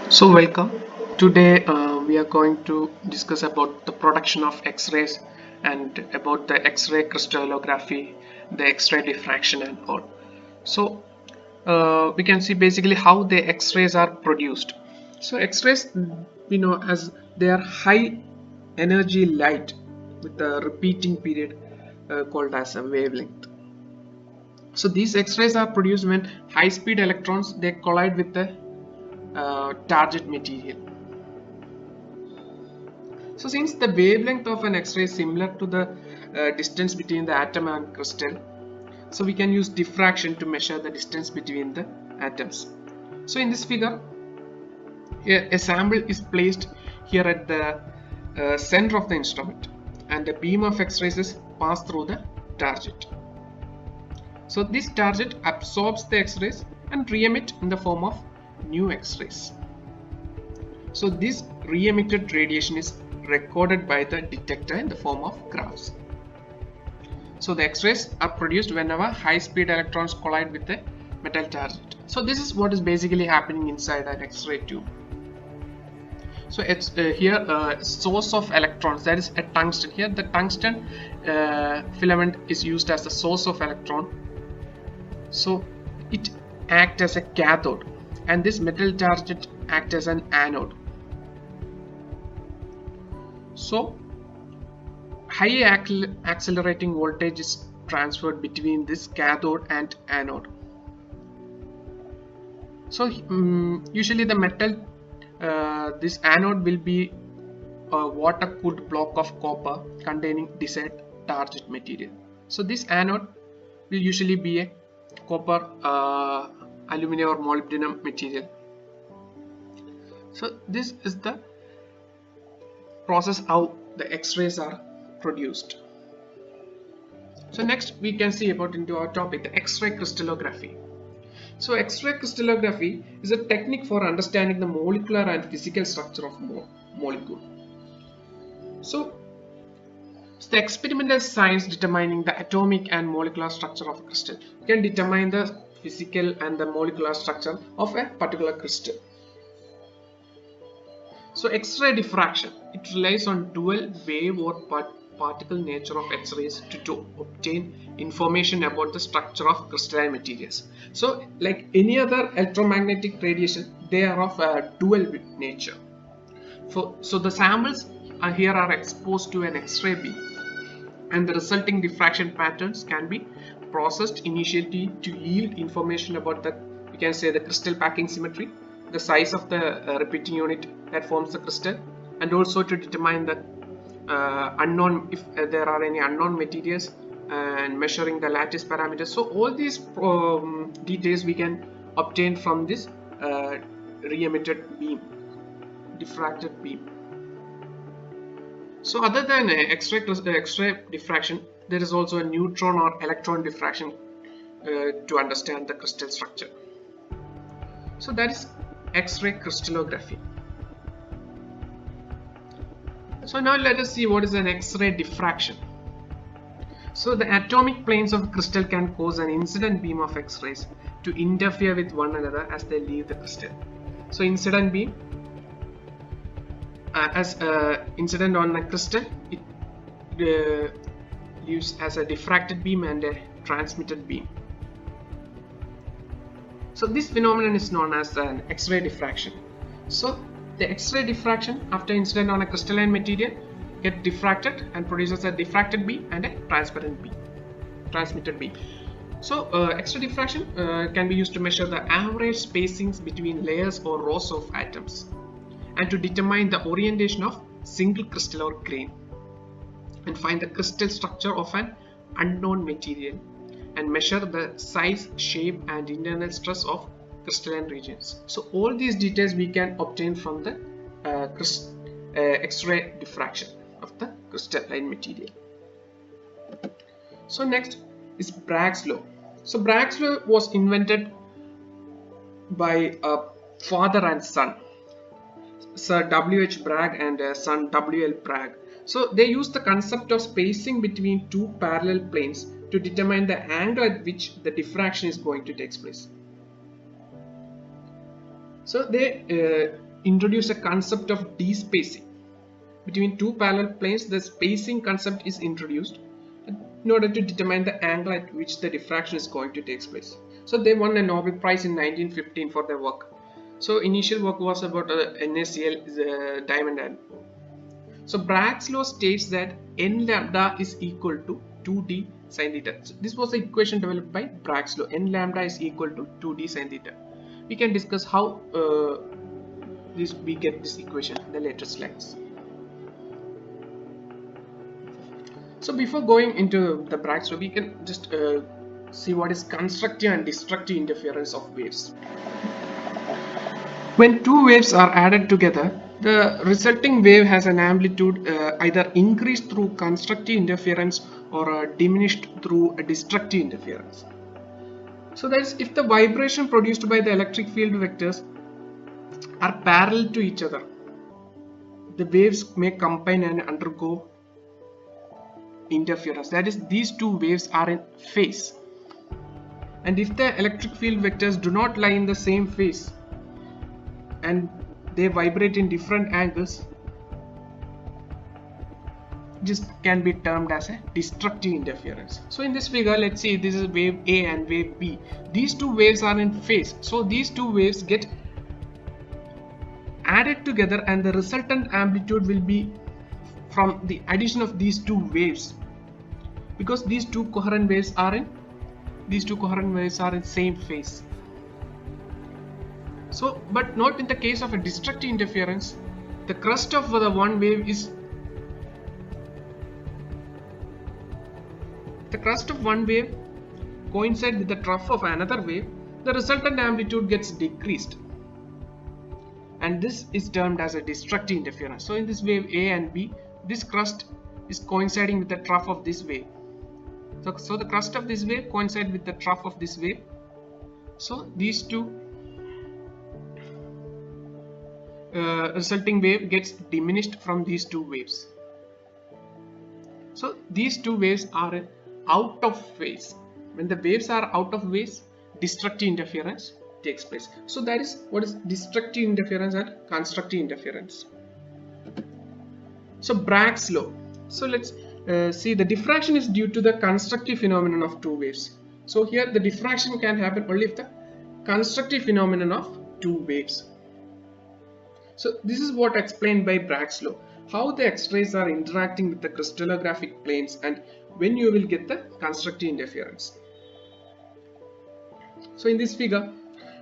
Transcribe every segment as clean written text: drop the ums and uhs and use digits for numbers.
So welcome. Today we are going to discuss about the production of X-rays and about the X-ray crystallography, the X-ray diffraction and all. So we can see basically how the X-rays are produced. So X-rays, we know as they are high energy light with a repeating period called as a wavelength. So these X-rays are produced when high-speed electrons they collide with the target material. So since the wavelength of an X-ray is similar to the distance between the atom and crystal, so we can use diffraction to measure the distance between the atoms. So in this figure, a sample is placed here at the center of the instrument, and a beam of X-rays is passed through the target. So this target absorbs the X-rays and re-emit in the form of new X-rays. So this re-emitted radiation is recorded by the detector in the form of graphs. So the X-rays are produced whenever high-speed electrons collide with the metal target. So this is what is basically happening inside an X-ray tube. So it's here a source of electrons, that is a tungsten. Here the tungsten filament is used as the source of electron. So it acts as a cathode, and this metal target acts as an anode. So high accelerating voltage is transferred between this cathode and anode. So usually the metal, this anode will be a water cooled block of copper containing desired target material. So this anode will usually be a copper, aluminum or molybdenum material. So this is the process how the X-rays are produced. So next we can see about into our topic, the X-ray crystallography. So X-ray crystallography is a technique for understanding the molecular and physical structure of molecule. So it's the experimental science determining the atomic and molecular structure of a crystal. You can determine the physical and the molecular structure of a particular crystal. So X-ray diffraction, it relies on dual wave or particle nature of X-rays to obtain information about the structure of crystalline materials. So like any other electromagnetic radiation, they are of a dual nature. So the samples here are exposed to an X-ray beam, and the resulting diffraction patterns can be processed initially to yield information about the, we can say, the crystal packing symmetry, the size of the repeating unit that forms the crystal, and also to determine the unknown, if there are any unknown materials, and measuring the lattice parameters. So all these details we can obtain from this re-emitted beam, diffracted beam. So other than X-ray diffraction, there is also a neutron or electron diffraction to understand the crystal structure. So that is X-ray crystallography. So now let us see what is an X-ray diffraction. So the atomic planes of a crystal can cause an incident beam of X-rays to interfere with one another as they leave the crystal. So incident beam, as incident on a crystal, it leaves as a diffracted beam and a transmitted beam. So this phenomenon is known as an X-ray diffraction. So the X-ray diffraction after incident on a crystalline material get diffracted and produces a diffracted beam and a transmitted beam. So X-ray diffraction can be used to measure the average spacings between layers or rows of atoms, and to determine the orientation of single crystal or grain, and find the crystal structure of an unknown material, and measure the size, shape and internal stress of crystalline regions. So all these details we can obtain from the X-ray diffraction of the crystalline material. So next is Bragg's law. So Bragg's law was invented by a father and son, Sir W.H. Bragg and son W.L. Bragg. So they used the concept of spacing between two parallel planes to determine the angle at which the diffraction is going to take place. So they introduce a concept of d-spacing. Between two parallel planes, the spacing concept is introduced in order to determine the angle at which the diffraction is going to take place. So they won a Nobel Prize in 1915 for their work. So initial work was about NaCl diamond atom. So Bragg's law states that n lambda is equal to 2d sin theta. So this was the equation developed by Bragg's law. N lambda is equal to 2d sin theta. We can discuss how we get this equation in the later slides. So before going into the Bragg's law, we can just see what is constructive and destructive interference of waves. When two waves are added together, the resulting wave has an amplitude either increased through constructive interference or diminished through a destructive interference. So that is, if the vibration produced by the electric field vectors are parallel to each other, the waves may combine and undergo interference. That is, these two waves are in phase. And if the electric field vectors do not lie in the same phase and they vibrate in different angles, this can be termed as a destructive interference. So in this figure, let's see, this is wave A and wave B. These two waves are in phase. So these two waves get added together and the resultant amplitude will be from the addition of these two waves, because these two coherent waves are in same phase. So, but not in the case of a destructive interference. The crest of the one wave is coincide with the trough of another wave. The resultant amplitude gets decreased, and this is termed as a destructive interference. So in this wave A and B, this crest is coinciding with the trough of this wave. So the crest of this wave coincides with the trough of this wave. So these two resulting wave gets diminished from these two waves. So these two waves are out of phase. When the waves are out of phase, destructive interference takes place. So that is what is destructive interference and constructive interference. So Bragg's law. So let's see, the diffraction is due to the constructive phenomenon of two waves. So here the diffraction can happen only if the constructive phenomenon of two waves. So this is what explained by Bragg's law, how the X-rays are interacting with the crystallographic planes and when you will get the constructive interference. So in this figure,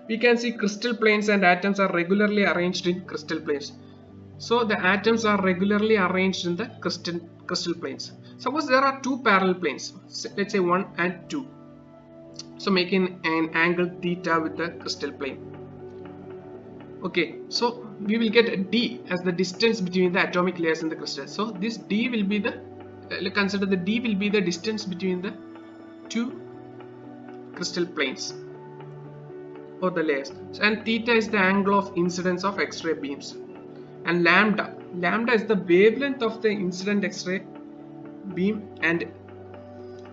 we can see crystal planes and atoms are regularly arranged in crystal planes. So the atoms are regularly arranged in the crystal planes. Suppose there are two parallel planes, let's say 1 and 2. So making an angle theta with the crystal plane. Okay, so we will get d as the distance between the atomic layers in the crystal. So this d will be the consider the d will be the distance between the two crystal planes or the layers, and theta is the angle of incidence of X-ray beams, and lambda is the wavelength of the incident X-ray beam, and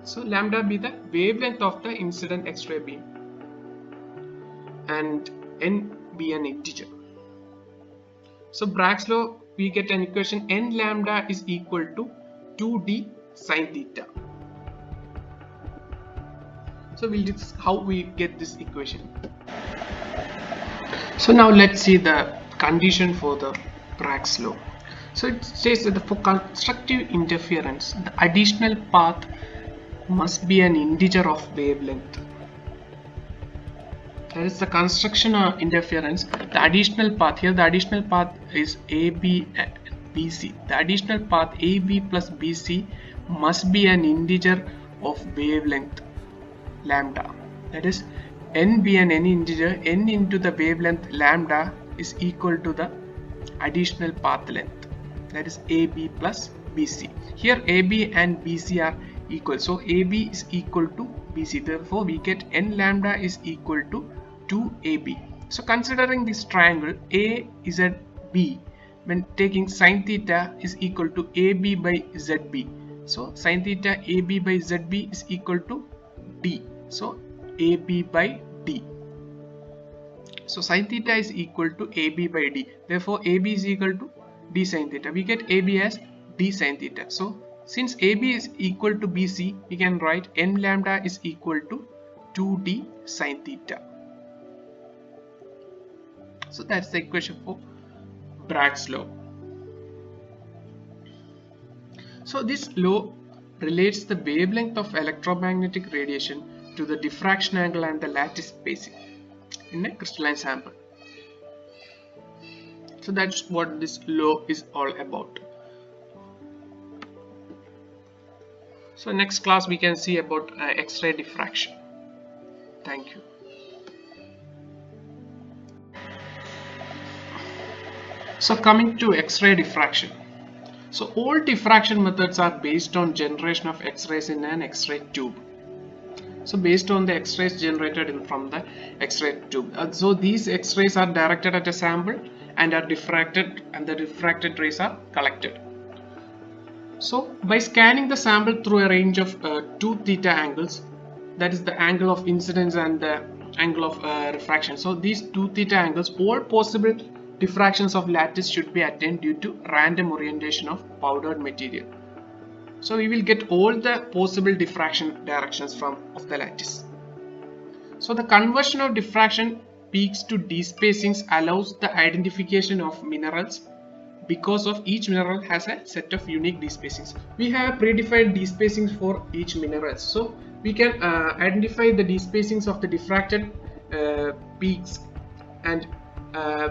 so lambda be the wavelength of the incident X-ray beam, and n be an integer. So Bragg's law, we get an equation n lambda is equal to 2d sin theta. So we'll discuss how we get this equation. So now let's see the condition for the Bragg's law. So it says that for constructive interference, the additional path must be an integer of wavelength. That is the construction of interference. The additional path here, the additional path is AB and BC. The additional path AB plus BC must be an integer of wavelength lambda. That is, n be an integer, n into the wavelength lambda is equal to the additional path length. That is AB plus BC. Here AB and BC are equal. So AB is equal to BC. Therefore, we get n lambda is equal to 2AB. So considering this triangle AZB, when taking sin theta is equal to AB by ZB. So sin theta AB by ZB is equal to D. So AB by D. So sin theta is equal to AB by D. Therefore, AB is equal to D sin theta. We get AB as D sin theta. So since AB is equal to BC, we can write n lambda is equal to 2D sin theta. So that's the equation for Bragg's law. So this law relates the wavelength of electromagnetic radiation to the diffraction angle and the lattice spacing in a crystalline sample. So that's what this law is all about. So next class we can see about X-ray diffraction. Thank you. So coming to X-ray diffraction. So all diffraction methods are based on generation of X-rays in an X-ray tube. So based on the X-rays generated from the X-ray tube. So these X-rays are directed at a sample and are diffracted, and the diffracted rays are collected. So by scanning the sample through a range of 2 theta angles, that is the angle of incidence and the angle of refraction. So these 2 theta angles, all possible diffractions of lattice should be attained due to random orientation of powdered material. So we will get all the possible diffraction directions of the lattice. So the conversion of diffraction peaks to d-spacings allows the identification of minerals because of each mineral has a set of unique d-spacings. We have predefined d-spacings for each mineral. So we can identify the d-spacings of the diffracted peaks, and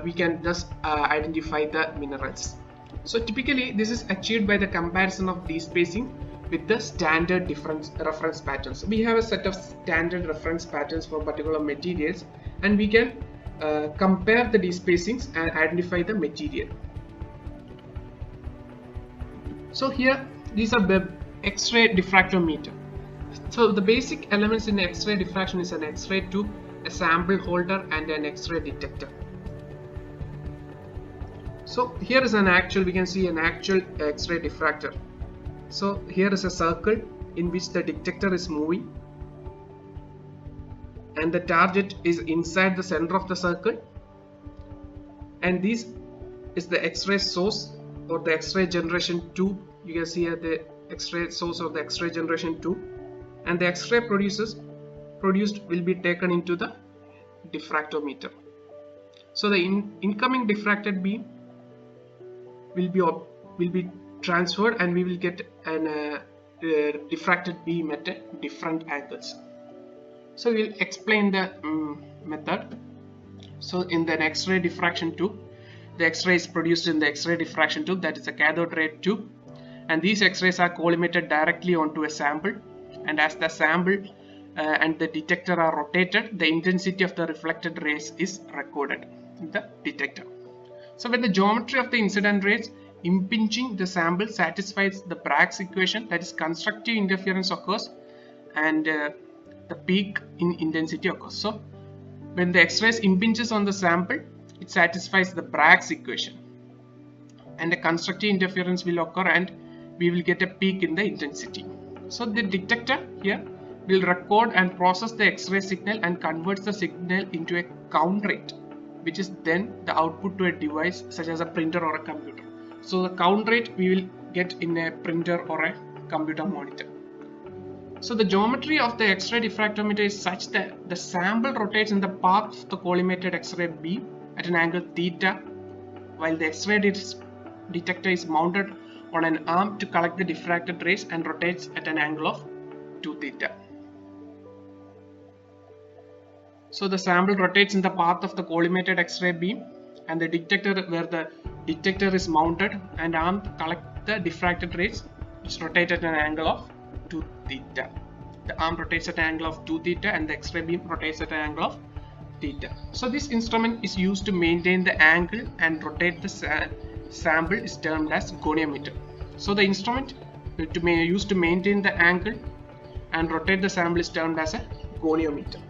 we can thus identify the minerals. So typically this is achieved by the comparison of d-spacing with the standard reference patterns. We have a set of standard reference patterns for particular materials, and we can compare the d-spacings and identify the material. So here these are the X-ray diffractometer. So the basic elements in X-ray diffraction is an X-ray tube, a sample holder, and an X-ray detector. So here is we can see an actual X-ray diffractor. So here is a circle in which the detector is moving, and the target is inside the center of the circle, and this is the X-ray source or the X-ray generation tube. You can see here the X-ray source or the X-ray generation tube, and the X-ray produced will be taken into the diffractometer. So the incoming diffracted beam will be transferred, and we will get an diffracted beam at different angles. So we will explain the method. So in the X-ray diffraction tube, the X-ray is produced in the X-ray diffraction tube, that is a cathode ray tube, and these X-rays are collimated directly onto a sample, and as the sample and the detector are rotated, the intensity of the reflected rays is recorded in the detector. So when the geometry of the incident rays impinging the sample satisfies the Bragg's equation, that is constructive interference occurs and the peak in intensity occurs. So when the X-rays impinges on the sample, it satisfies the Bragg's equation, and the constructive interference will occur and we will get a peak in the intensity. So the detector here will record and process the X-ray signal and converts the signal into a count rate, which is then the output to a device such as a printer or a computer. So the count rate we will get in a printer or a computer monitor. So the geometry of the X-ray diffractometer is such that the sample rotates in the path of the collimated X-ray beam at an angle theta, while the X-ray detector is mounted on an arm to collect the diffracted rays and rotates at an angle of 2 theta. So the sample rotates in the path of the collimated X-ray beam, and the detector where the detector is mounted and arm to collect the diffracted rays, which rotate at an angle of 2 theta. The arm rotates at an angle of 2 theta and the X-ray beam rotates at an angle of theta. So this instrument is used to maintain the angle and rotate the sample is termed as goniometer. So the instrument used to maintain the angle and rotate the sample is termed as a goniometer.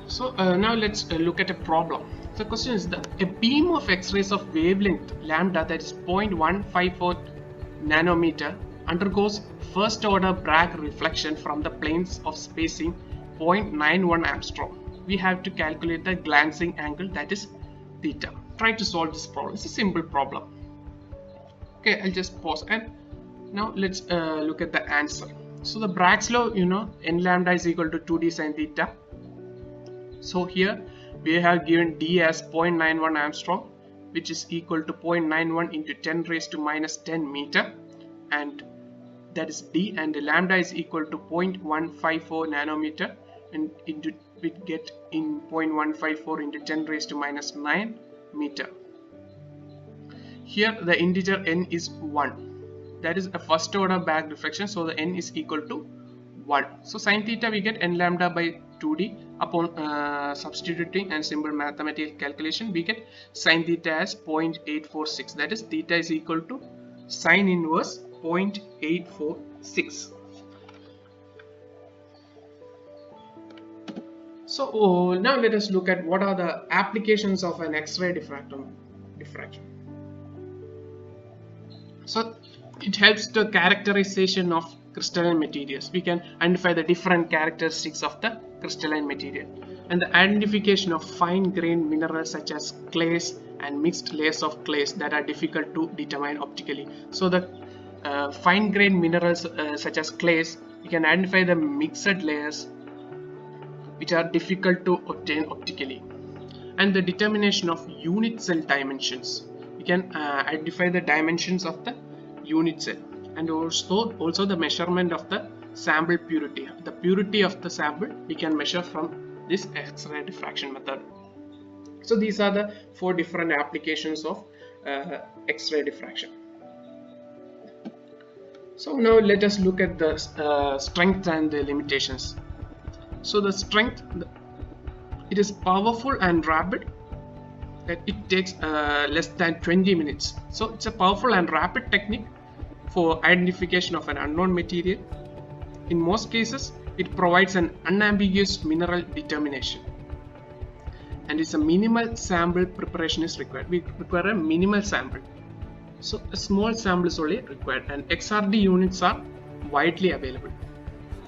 So now let's look at a problem. The question is that a beam of X-rays of wavelength lambda, that is 0.154 nanometer, undergoes first order Bragg reflection from the planes of spacing 0.91 Armstrong. We have to calculate the glancing angle, that is theta. Try to solve this problem. It's a simple problem. Okay, I'll just pause and now let's look at the answer. So the Bragg's law, n lambda is equal to 2d sine theta. So here we have given d as 0.91 Armstrong, which is equal to 0.91 into 10 raised to minus 10 meter, and that is d, and lambda is equal to 0.154 nanometer, and into we get in 0.154 into 10 raised to minus 9 meter. Here the integer n is 1, that is a first order Bragg reflection, so the n is equal to 1. So sin theta we get n lambda by 2d. Upon substituting and simple mathematical calculation, we get sin theta as 0.846, that is theta is equal to sin inverse 0.846. So now let us look at what are the applications of an X-ray diffraction. So it helps the characterization of crystalline materials. We can identify the different characteristics of the crystalline material, and the identification of fine-grained minerals such as clays and mixed layers of clays that are difficult to determine optically. So the fine-grained minerals such as clays, we can identify the mixed layers which are difficult to obtain optically, and the determination of unit cell dimensions. We can identify the dimensions of the unit cell, and also the measurement of the sample purity. The purity of the sample we can measure from this X-ray diffraction method. So these are the 4 different applications of X-ray diffraction. So now let us look at the strength and the limitations. So the strength, it is powerful and rapid. It takes less than 20 minutes. So it's a powerful and rapid technique for identification of an unknown material. In most cases, it provides an unambiguous mineral determination, and it's a minimal sample preparation is required. We require a minimal sample, so a small sample is only required, and XRD units are widely available.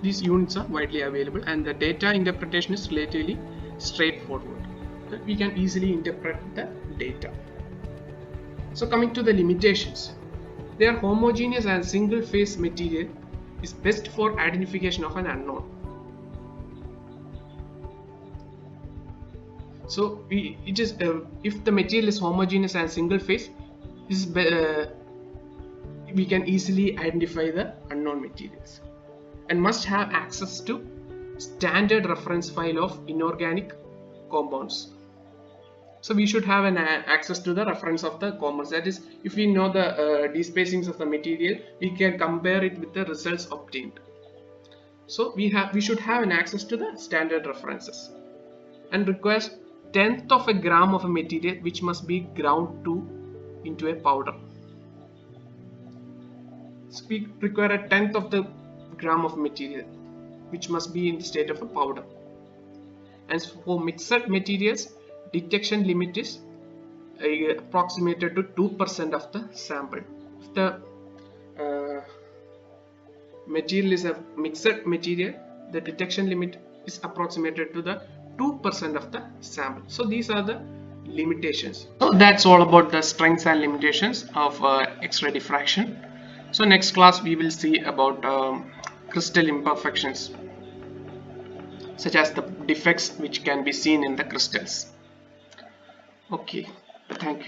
These units are widely available, and the data interpretation is relatively straightforward. We can easily interpret the data. So coming to the limitations, they are homogeneous and single phase material is best for identification of an unknown. So if the material is homogeneous and single phase, we can easily identify the unknown materials, and must have access to standard reference file of inorganic compounds. So we should have an access to the reference of the compounds. That is, if we know the despacings of the material, we can compare it with the results obtained. So we should have an access to the standard references, and requires 1/10 of a gram of a material which must be ground into a powder. So we require 1/10 of the gram of material which must be in the state of a powder. And for mixed materials, detection limit is approximated to 2% of the sample. If the material is a mixed material, the detection limit is approximated to the 2% of the sample. So these are the limitations. So that's all about the strengths and limitations of X-ray diffraction. So next class we will see about crystal imperfections, such as the defects which can be seen in the crystals. Okay, thank you.